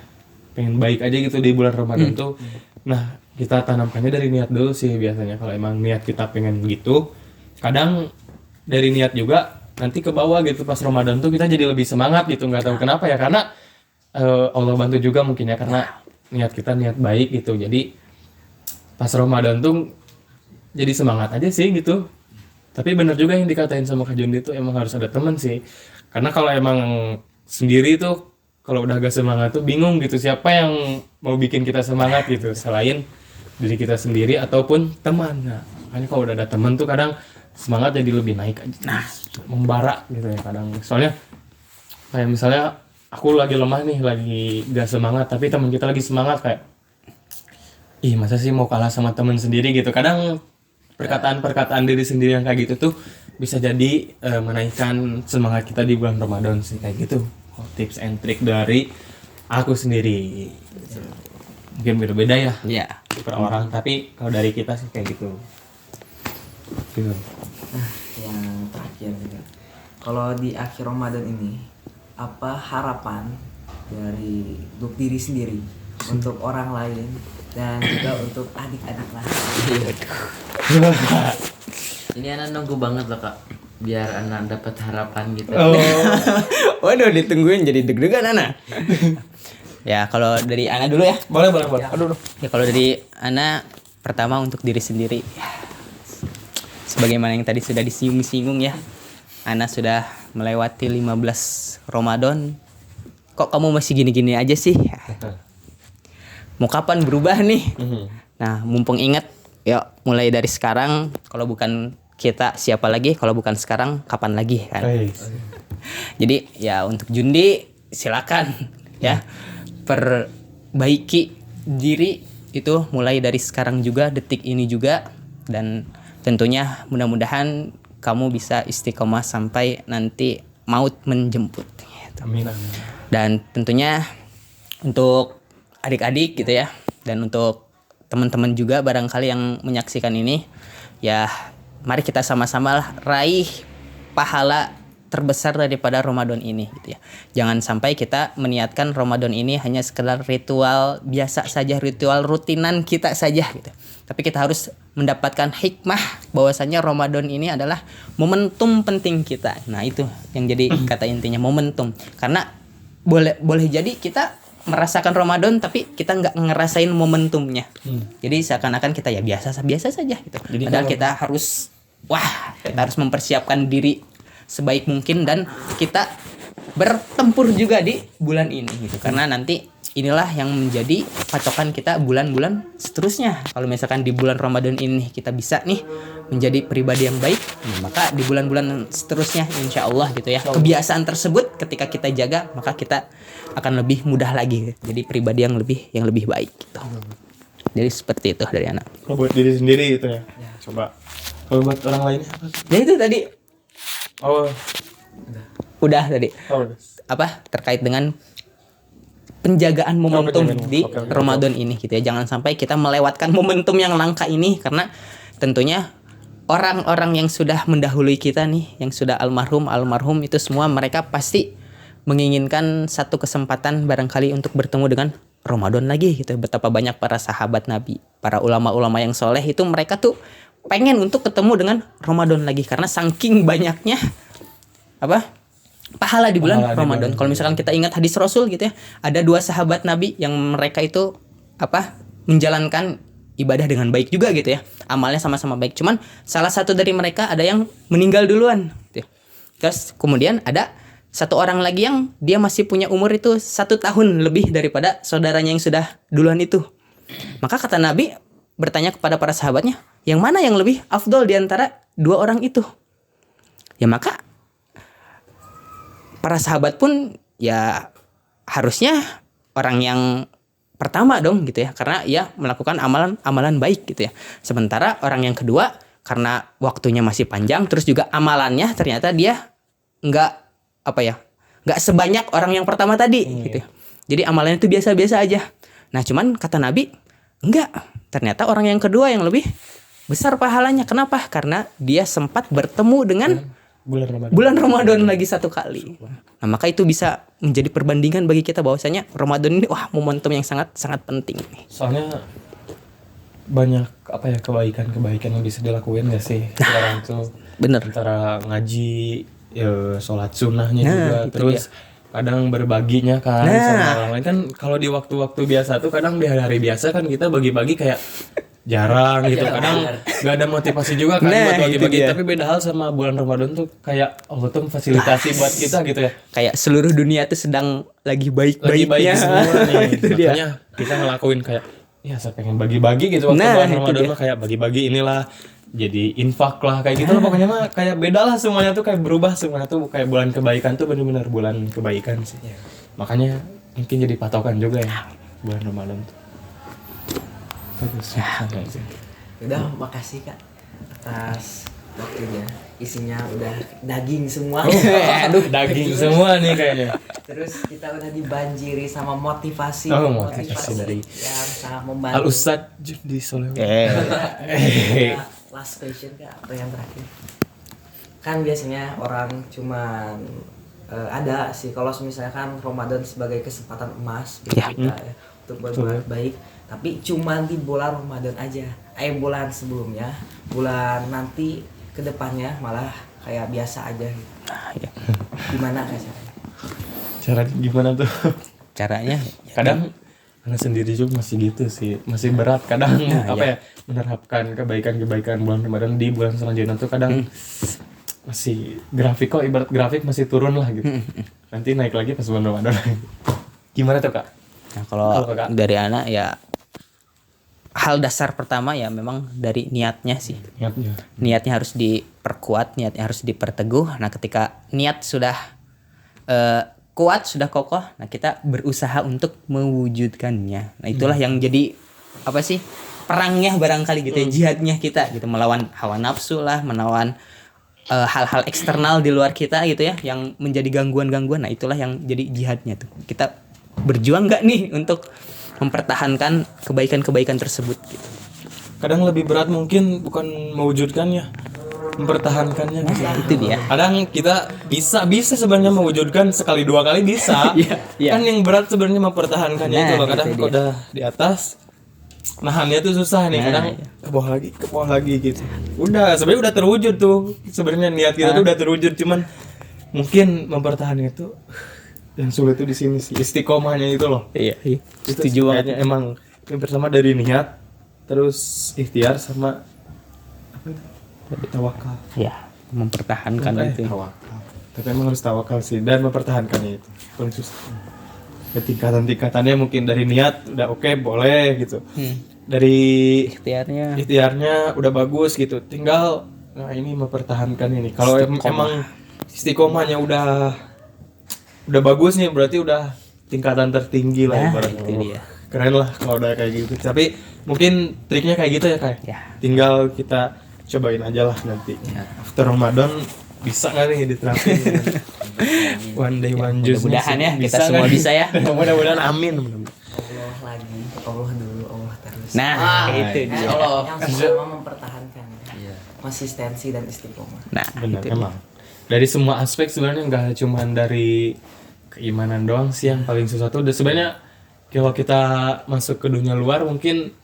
Speaker 2: pengen baik aja gitu di bulan Ramadan tuh. Nah kita tanamkannya dari niat dulu sih biasanya. Kalau emang niat kita pengen gitu, kadang dari niat juga nanti ke bawah gitu pas Ramadan tuh kita jadi lebih semangat gitu. Nggak tahu kenapa ya, karena Allah bantu juga mungkin ya, karena niat kita niat baik gitu. Jadi pas Ramadan tuh jadi semangat aja sih gitu. Tapi benar juga yang dikatain sama Kak Jundi tuh, emang harus ada teman sih. Karena kalau emang sendiri tuh, kalau udah agak semangat tuh bingung gitu, siapa yang mau bikin kita semangat gitu selain diri kita sendiri ataupun teman. Nah, makanya kalau udah ada teman tuh kadang semangat jadi lebih naik aja. Nah, membara gitu ya kadang. Soalnya kayak misalnya aku lagi lemah nih, lagi gak semangat, tapi teman kita lagi semangat, kayak ih masa sih mau kalah sama teman sendiri gitu. Kadang perkataan diri sendiri yang kayak gitu tuh bisa jadi menaikkan semangat kita di bulan Ramadan sih, kayak gitu. Tips and trick dari aku sendiri. Mungkin beda-beda ya per orang, tapi kalau dari kita sih kayak gitu. Gitu.
Speaker 3: Nah, yang terakhir juga. Kalau di akhir Ramadan ini, apa harapan dari untuk diri sendiri, untuk orang lain, dan juga untuk adik-adik lah?
Speaker 1: Ini anak nunggu banget loh Kak, biar anak dapat harapan gitu.
Speaker 4: Waduh, ditungguin jadi deg-degan Ana. Ya kalau dari Ana dulu ya.
Speaker 2: Boleh. Aduh.
Speaker 4: Ya kalau dari Ana, pertama untuk diri sendiri. Sebagaimana yang tadi sudah disinggung-singgung ya, Ana sudah melewati 15 Ramadan. Kok kamu masih gini-gini aja sih? Mau kapan berubah nih? Nah, mumpung ingat, yuk mulai dari sekarang. Kalau bukan kita, siapa lagi? Kalau bukan sekarang, kapan lagi kan? Jadi ya untuk Jundi silakan ya, perbaiki diri itu mulai dari sekarang juga, detik ini juga. Dan tentunya mudah-mudahan kamu bisa istiqomah sampai nanti maut menjemput gitu.
Speaker 2: Amin.
Speaker 4: Dan tentunya untuk adik-adik gitu ya, dan untuk teman-teman juga barangkali yang menyaksikan ini, ya mari kita sama-sama lah raih pahala terbesar daripada Ramadan ini gitu ya. Jangan sampai kita meniatkan Ramadan ini hanya sekedar ritual biasa saja, ritual rutinan kita saja gitu. Tapi kita harus mendapatkan hikmah bahwasanya Ramadan ini adalah momentum penting kita. Nah, itu yang jadi kata intinya, momentum. Karena boleh jadi kita merasakan Ramadan tapi kita nggak ngerasain momentumnya. Jadi seakan-akan kita ya biasa saja gitu. Jadi padahal kita harus kita harus mempersiapkan diri sebaik mungkin, dan kita bertempur juga di bulan ini gitu. Karena nanti inilah yang menjadi patokan kita bulan-bulan seterusnya. Kalau misalkan di bulan Ramadan ini kita bisa nih menjadi pribadi yang baik, maka di bulan-bulan seterusnya insya Allah gitu ya, kebiasaan tersebut ketika kita jaga, maka kita akan lebih mudah lagi jadi pribadi yang lebih baik gitu. Jadi seperti itu dari anak.
Speaker 2: Kalau buat diri sendiri gitu ya. Coba. Kalau buat orang lain apa?
Speaker 4: Ya itu tadi.
Speaker 2: Oh.
Speaker 4: Udah tadi.
Speaker 2: Oh.
Speaker 4: Apa terkait dengan penjagaan momentum di Ramadan ini gitu ya. Jangan sampai kita melewatkan momentum yang langka ini, karena tentunya orang-orang yang sudah mendahului kita nih, yang sudah almarhum itu semua mereka pasti menginginkan satu kesempatan barangkali untuk bertemu dengan Ramadan lagi gitu. Betapa banyak para sahabat Nabi, para ulama-ulama yang soleh itu mereka tuh pengen untuk ketemu dengan Ramadan lagi karena saking banyaknya pahala di bulan Ramadan. Kalau misalkan kita ingat hadis Rasul gitu ya, ada 2 sahabat Nabi yang mereka itu menjalankan ibadah dengan baik juga gitu ya. Amalnya sama-sama baik. Cuman salah satu dari mereka ada yang meninggal duluan gitu ya. Terus kemudian ada satu orang lagi yang dia masih punya umur itu 1 tahun lebih daripada saudaranya yang sudah duluan itu. Maka kata Nabi bertanya kepada para sahabatnya, yang mana yang lebih afdol di antara 2 orang itu? Ya maka para sahabat pun ya harusnya orang yang pertama dong gitu ya, karena ia melakukan amalan baik gitu ya. Sementara orang yang kedua karena waktunya masih panjang, terus juga amalannya ternyata dia nggak sebanyak orang yang pertama tadi gitu ya. Jadi amalannya itu biasa-biasa aja. Nah cuman kata Nabi enggak, ternyata orang yang kedua yang lebih besar pahalanya. Kenapa? Karena dia sempat bertemu dengan bulan Ramadan lagi 1 kali. Nah maka itu bisa menjadi perbandingan bagi kita bahwasanya Ramadan ini momentum yang sangat penting.
Speaker 2: Soalnya banyak kebaikan yang bisa dilakuin gak sih sekarang tuh.
Speaker 4: Bener.
Speaker 2: Antara ngaji, sholat sunnahnya juga, terus kadang berbaginya kan sama orang lain kan. Kalau di waktu-waktu biasa tuh kadang di hari-hari biasa kan kita bagi-bagi kayak jarang gitu, kadang nggak ada motivasi juga kan buat bagi-bagi. Tapi beda hal sama bulan Ramadan tuh kayak Allah tuh fasilitasi buat kita gitu ya,
Speaker 4: kayak seluruh dunia tuh sedang lagi baik-baiknya
Speaker 2: semua nih.
Speaker 4: itu
Speaker 2: Makanya kita ngelakuin kayak ya saya pengen bagi-bagi gitu waktu bulan Ramadan mah, kayak bagi-bagi inilah jadi infak lah kayak gitu lah pokoknya mah. Kayak beda lah semuanya tuh, kayak berubah semuanya tuh. Kayak bulan kebaikan tuh benar-benar bulan kebaikan sih. Makanya mungkin jadi patokan juga ya bulan Ramadan tuh.
Speaker 3: Udah, makasih Kak atas waktunya. Isinya udah daging semua.
Speaker 2: Aduh, daging semua nih kayaknya.
Speaker 3: Terus kita udah dibanjiri sama motivasi
Speaker 2: dari
Speaker 3: yang sangat membantu.
Speaker 2: Al Ustad Judi Soleh.
Speaker 3: Last question Kak, apa yang terakhir? Kan biasanya orang cuman ada sih kalau misalkan Ramadan sebagai kesempatan emas bagi kita ya, untuk berbuat baik, tapi cuman di bulan Ramadan aja. Bulan sebelumnya, bulan nanti kedepannya malah kayak biasa aja gitu. Gimana Kak caranya?
Speaker 2: Cara gimana tuh?
Speaker 4: Caranya
Speaker 2: Kadang anak sendiri juga masih gitu sih, masih berat kadang menerapkan kebaikan bulan Ramadan di bulan selanjutnya tuh kadang masih ibarat grafik masih turun lah gitu. Nanti naik lagi pas bulan Ramadan. Gimana tuh Kak?
Speaker 4: Nah kalau dari anak ya hal dasar pertama ya memang dari niatnya sih. Niatnya harus diperkuat, niatnya harus diperteguh. Nah ketika niat sudah kuat, sudah kokoh, nah kita berusaha untuk mewujudkannya. Nah itulah yang jadi perangnya barangkali gitu ya, jihadnya kita gitu, melawan hawa nafsu lah, melawan hal-hal eksternal di luar kita gitu ya yang menjadi gangguan-gangguan. Nah itulah yang jadi jihadnya tuh. Kita berjuang nggak nih untuk mempertahankan kebaikan-kebaikan tersebut gitu.
Speaker 2: Kadang lebih berat mungkin bukan mewujudkannya, mempertahankannya.
Speaker 4: Itu dia.
Speaker 2: Kadang kita bisa sebenarnya mewujudkan sekali 2 kali bisa. Kan yang berat sebenarnya mempertahankannya itu loh. Kadang kalau udah di atas nahannya tuh susah nih, kadang ke bawah lagi gitu. Sebenarnya udah terwujud tuh. Sebenarnya niat kita tuh udah terwujud, cuman mungkin mempertahankan itu yang sulit tuh di sini sih, istiqomahnya itu loh.
Speaker 4: Iya. Setuju banget.
Speaker 2: Emang yang pertama dari niat, terus ikhtiar sama tawakal.
Speaker 4: Ya, mempertahankan itu.
Speaker 2: Tawakal. Tapi emang harus tawakal sih dan mempertahankannya itu. Paling susah. Tingkatan-tingkatannya mungkin dari niat udah oke, boleh gitu. Dari ikhtiarnya udah bagus gitu. Tinggal ini mempertahankan ini. Kalau emang istiqomahnya udah bagus nih, berarti udah tingkatan tertinggi lah ibaratnya.
Speaker 4: Itu dia.
Speaker 2: Keren lah kalau udah kayak gitu. Tapi mungkin triknya kayak gitu ya Kak. Tinggal kita cobain aja lah nanti. After Ramadan bisa nggak nih diterapin? One day one juice.
Speaker 4: Mudah-mudahan ya kita semua bisa ya.
Speaker 2: Mudah-mudahan, amin.
Speaker 3: Allah lagi, Allah dulu, Allah terus.
Speaker 4: Nah, itu dia.
Speaker 3: Allah yang sama mempertahankan. konsistensi dan istiqomah.
Speaker 4: Nah,
Speaker 2: Benar
Speaker 4: itu
Speaker 2: emang. Dari semua aspek sebenarnya nggak cuman dari keimanan doang sih yang paling susah tuh. Udah sebenarnya kalau kita masuk ke dunia luar mungkin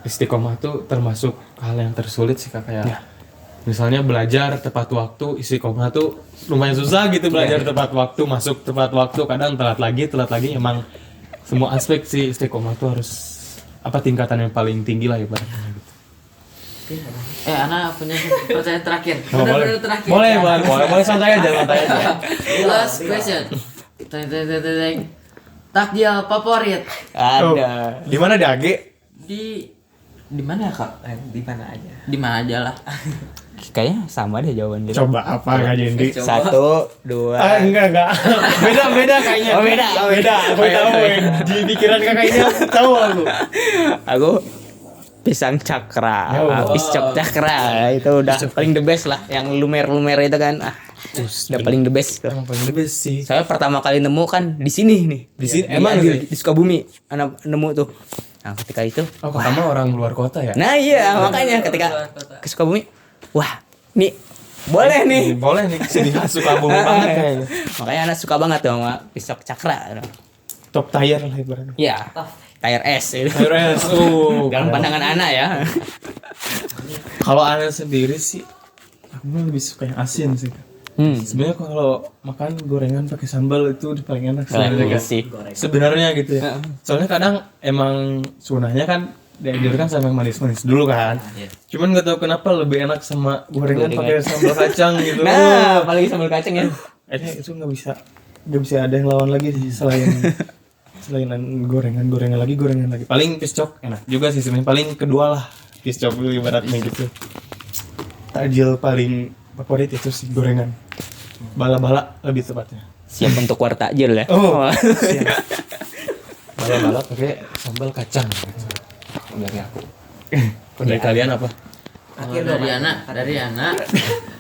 Speaker 2: istiqomah tuh termasuk hal yang tersulit sih Kak, kayak misalnya belajar tepat waktu. Istiqomah tuh lumayan susah gitu, belajar tepat waktu, masuk tepat waktu, kadang telat lagi. Emang semua aspek sih istiqomah tuh harus apa tingkatan yang paling tinggi lah ibaratnya gitu.
Speaker 1: Ana punya pertanyaan terakhir.
Speaker 2: Oh,
Speaker 1: Benar-benar terakhir.
Speaker 2: boleh santai aja.
Speaker 1: Last question. Teng. Takjil favorit
Speaker 4: ada.
Speaker 2: Di mana di AG?
Speaker 1: di mana ya Kak?
Speaker 3: Di mana aja.
Speaker 1: Di mana aja lah.
Speaker 4: Kayaknya sama deh jawaban dia.
Speaker 2: Coba apa Kak Jendi?
Speaker 1: Coba.
Speaker 4: 1, 2.
Speaker 2: Enggak. Beda kayaknya.
Speaker 4: Oh, beda.
Speaker 2: Aku tahu. Di pikiran Kakak ini aku tahu aku.
Speaker 4: Aku pisang cakra, piscok cakra itu udah paling the best lah. Yang lumer itu kan, udah paling the best tuh.
Speaker 2: Emang paling the best sih.
Speaker 4: Saya pertama kali nemu kan di sini nih.
Speaker 2: Di sini
Speaker 4: Emang
Speaker 2: emang
Speaker 4: di Sukabumi anak nemu tuh. Nah ketika itu,
Speaker 2: Oh, kamu orang luar kota ya?
Speaker 4: nah iya makanya ketika ke Sukabumi, wah nih boleh nih.
Speaker 2: Boleh nih sini Sukabumi banget kayaknya.
Speaker 4: Makanya anak suka banget tuh sama piscok cakra.
Speaker 2: Top tier lah ibaratnya.
Speaker 4: Iya, tire S itu.
Speaker 2: Beres.
Speaker 4: Dalam pandangan anak ya.
Speaker 2: Kalau Ana sendiri sih aku mah lebih suka yang asin sih. Sebenarnya kalau makan gorengan pakai sambal itu udah paling enak sebenarnya
Speaker 4: Iya
Speaker 2: Kak.
Speaker 4: sih.
Speaker 2: Sebenarnya gitu ya. Soalnya kadang emang sunahnya kan dianjurkan sama yang manis-manis dulu kan. Cuman nggak tahu kenapa lebih enak sama gorengan pakai sambal kacang gitu.
Speaker 4: Nah, apalagi sambal kacang ya.
Speaker 2: Itu nggak bisa ada yang lawan lagi sih selain gorengan lagi. Paling piscok enak juga sih sebenarnya. Paling kedua lah piscok ibaratnya gitu. Takjil paling favorit itu sih gorengan. Bala-bala lebih tepatnya.
Speaker 4: Siap untuk war takjil ya.
Speaker 2: Oh, siap. Bala-bala pakai sambal kacang gitu. Dari aku. Kalau dari kalian apa?
Speaker 1: Dari anak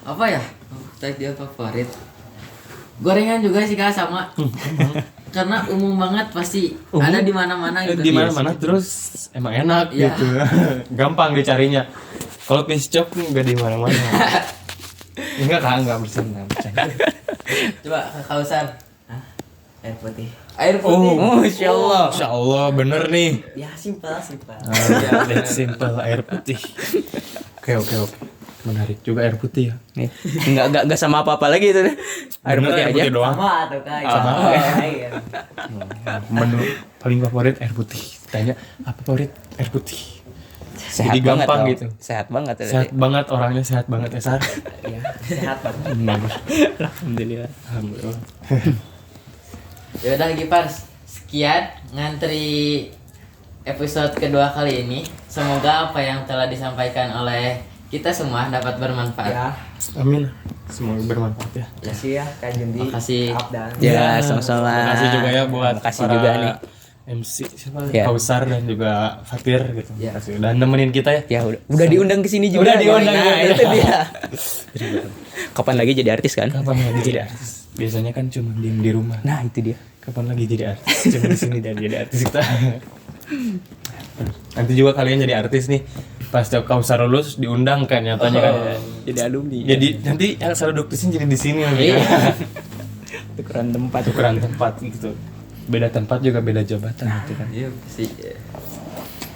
Speaker 1: apa ya? Takjil favorit. Gorengan juga sih Kak sama. Karena umum banget pasti ada di mana-mana gitu.
Speaker 2: Di mana-mana terus emang enak
Speaker 1: Iya.
Speaker 2: gitu. Gampang dicarinya. Kalau piscok enggak di mana-mana. Enggak bercanda.
Speaker 1: Coba Kausar.
Speaker 3: Air putih.
Speaker 1: Air putih.
Speaker 4: Masya Allah.
Speaker 2: Insya Allah bener nih.
Speaker 3: Ya simpel.
Speaker 2: That's simple air putih. Oke. Menarik juga air putih ya.
Speaker 4: Nih, enggak sama apa-apa lagi itu deh. Air
Speaker 2: Bener,
Speaker 4: putih aja.
Speaker 2: doang.
Speaker 3: Sama tuh Kak.
Speaker 2: Sama.
Speaker 3: Air.
Speaker 2: Menu paling favorit air putih. Tanya apa favorit air putih?
Speaker 4: Sehat
Speaker 2: Jadi
Speaker 4: banget
Speaker 2: gampang
Speaker 4: tau.
Speaker 2: gitu.
Speaker 4: Sehat banget ya.
Speaker 2: Sehat banget orangnya, sehat banget ya Sar.
Speaker 3: Ya, sehat banget.
Speaker 4: Alhamdulillah.
Speaker 2: Alhamdulillah.
Speaker 1: Ya udah Gipars. Sekian ngantri episode kedua kali ini. Semoga apa yang telah disampaikan oleh kita semua dapat bermanfaat.
Speaker 3: Ya,
Speaker 2: Amin. Semoga bermanfaat ya.
Speaker 3: makasih ya Kak Jendi.
Speaker 1: Makasih.
Speaker 3: Abdan.
Speaker 4: Ya, sama-sama.
Speaker 2: Makasih juga ya buat
Speaker 4: Makasih
Speaker 2: para
Speaker 4: juga nih.
Speaker 2: MC siapa?
Speaker 4: Ya.
Speaker 2: Kausar dan juga Fatir gitu.
Speaker 1: Ya.
Speaker 2: Makasih udah nemenin kita ya.
Speaker 4: Ya udah diundang ke sini juga.
Speaker 2: Udah diundang
Speaker 4: Nah,
Speaker 2: juga.
Speaker 4: itu dia. Kapan lagi jadi artis kan?
Speaker 2: Kapan lagi jadi artis? Biasanya kan cuma diem di rumah.
Speaker 4: Nah, itu dia.
Speaker 2: Kapan lagi jadi artis? Cuma di sini dan jadi artis kita. Nanti juga kalian jadi artis nih. Pas Kausar lulus diundang kan nyatanya kan.
Speaker 4: Jadi alumni.
Speaker 2: Jadi nanti Elsa Duktisin jadi di sini nanti.
Speaker 4: Iya.
Speaker 2: Kan?
Speaker 4: Tukeran tempat.
Speaker 2: Tukeran tempat gitu. Beda tempat juga beda jabatan gitu kan.
Speaker 1: Iya sih.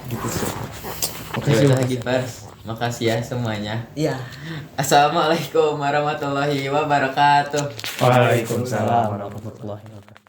Speaker 2: Gitu sih.
Speaker 1: Oke, udah Gipars. Makasih ya semuanya.
Speaker 3: Iya.
Speaker 1: Assalamualaikum warahmatullahi wabarakatuh.
Speaker 2: Waalaikumsalam.
Speaker 4: Warahmatullahi wabarakatuh.